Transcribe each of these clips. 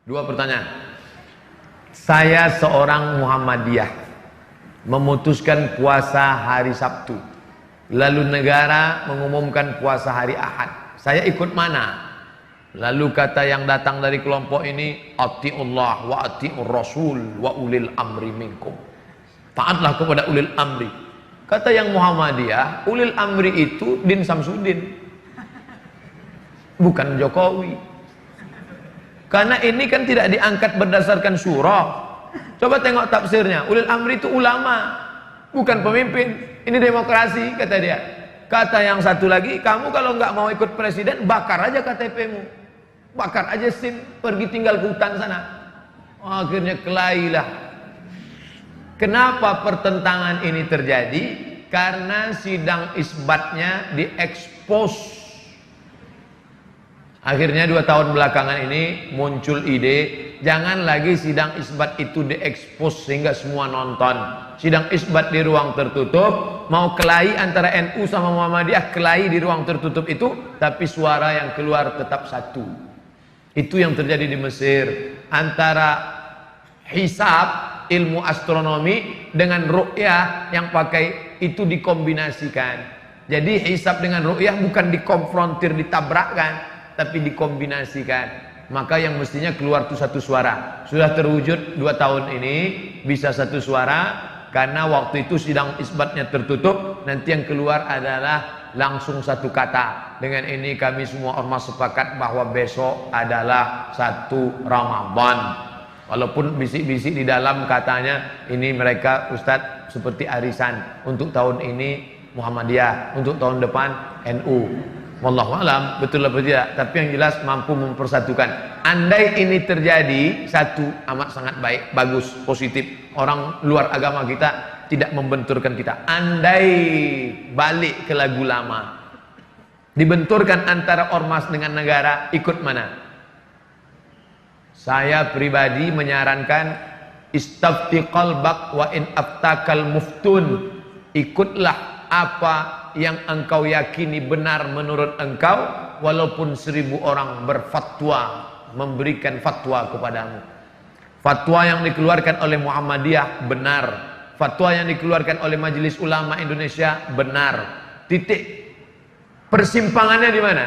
Dua pertanyaan. Saya seorang Muhammadiyah memutuskan puasa hari Sabtu, lalu negara mengumumkan puasa hari Ahad. Saya ikut mana? Lalu kata yang datang dari kelompok ini, atiullah wa atiur rasul wa ulil amri minkum. Taatlah kepada ulil amri. Kata yang Muhammadiyah, ulil amri itu Din Samsudin, bukan Jokowi. Karena ini kan tidak diangkat berdasarkan surah. Coba tengok tafsirnya. Ulil amri itu ulama, bukan pemimpin. Ini demokrasi, kata dia. Kata yang satu lagi, kamu kalau nggak mau ikut presiden, bakar aja KTP-mu, bakar aja SIM, pergi tinggal ke hutan sana. Akhirnya kelailah. Kenapa pertentangan ini terjadi? Karena sidang isbatnya diekspos. Akhirnya 2 tahun belakangan ini muncul ide, jangan lagi sidang isbat itu diekspos sehingga semua nonton. Sidang isbat di ruang tertutup, mau kelahi antara NU sama Muhammadiyah, kelahi di ruang tertutup itu, tapi suara yang keluar tetap satu. Itu yang terjadi di Mesir. Antara hisab, ilmu astronomi, dengan ru'yah yang pakai itu dikombinasikan. Jadi hisab dengan ru'yah bukan dikonfrontir, ditabrakkan, tapi dikombinasikan. Maka yang mestinya keluar itu satu suara. Sudah terwujud 2 tahun ini bisa satu suara, karena waktu itu sidang isbatnya tertutup, nanti yang keluar adalah langsung satu kata. Dengan ini kami semua ormas sepakat bahwa besok adalah 1 Ramadan. Walaupun bisik-bisik di dalam katanya ini mereka Ustadz seperti arisan, untuk tahun ini Muhammadiyah, untuk tahun depan NU. Wallahu alam, betul atau tidak, tapi yang jelas mampu mempersatukan. Andai ini terjadi, satu, amat sangat baik, bagus, positif. Orang luar agama kita tidak membenturkan kita. Andai balik ke lagu lama, dibenturkan antara ormas dengan negara, ikut mana? Saya pribadi menyarankan istafti qalbak wa in aftakal muftun. Ikutlah apa yang engkau yakini benar menurut engkau, walaupun 1000 orang berfatwa, memberikan fatwa kepadamu. Fatwa yang dikeluarkan oleh Muhammadiyah benar, fatwa yang dikeluarkan oleh Majelis Ulama Indonesia benar. Titik. Persimpangannya di mana?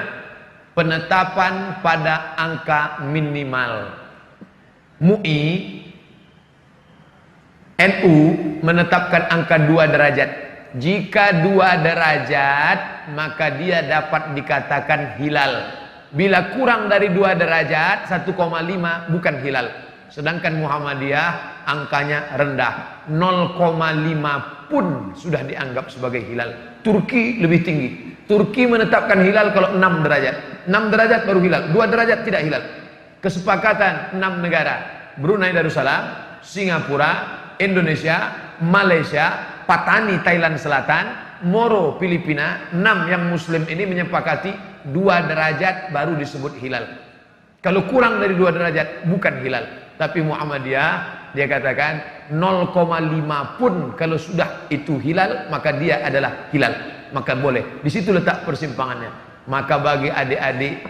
Penetapan pada angka minimal. MUI, NU menetapkan angka 2 derajat. Jika 2 derajat, maka dia dapat dikatakan hilal. Bila kurang dari 2 derajat, 1,5 bukan hilal. Sedangkan Muhammadiyah angkanya rendah, 0,5 pun sudah dianggap sebagai hilal. Turki lebih tinggi. Turki menetapkan hilal kalau 6 derajat. 6 derajat baru hilal, 2 derajat tidak hilal. Kesepakatan 6 negara, Brunei Darussalam, Singapura, Indonesia, Malaysia, Patani Thailand Selatan, Moro Filipina, 6 yang muslim ini menyepakati 2 derajat baru disebut hilal. Kalau kurang dari 2 derajat bukan hilal. Tapi Muhammadiyah dia katakan 0,5 pun kalau sudah itu hilal, maka dia adalah hilal, maka boleh. Di situ letak persimpangannya. Maka bagi adik-adik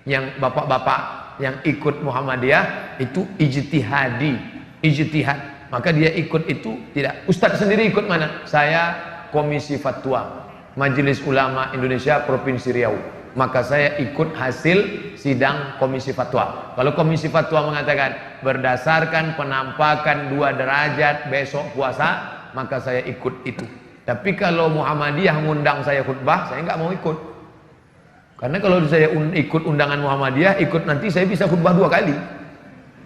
yang bapak-bapak yang ikut Muhammadiyah itu ijtihadi, ijtihad. Maka dia ikut itu tidak. Ustadz sendiri ikut mana? Saya Komisi Fatwa Majelis Ulama Indonesia Provinsi Riau. Maka saya ikut hasil sidang Komisi Fatwa. Kalau Komisi Fatwa mengatakan berdasarkan penampakan 2 derajat besok puasa, maka saya ikut itu. Tapi kalau Muhammadiyah mengundang saya khutbah, saya nggak mau ikut. Karena kalau saya ikut undangan Muhammadiyah, ikut nanti saya bisa khutbah 2 kali.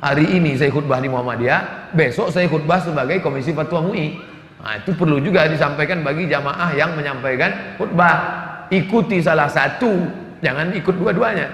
Hari ini saya khutbah di Muhammadiyah, besok saya khutbah sebagai Komisi Fatwa MUI. Nah, itu perlu juga disampaikan bagi jamaah yang menyampaikan khutbah. Ikuti salah satu, jangan ikut dua-duanya.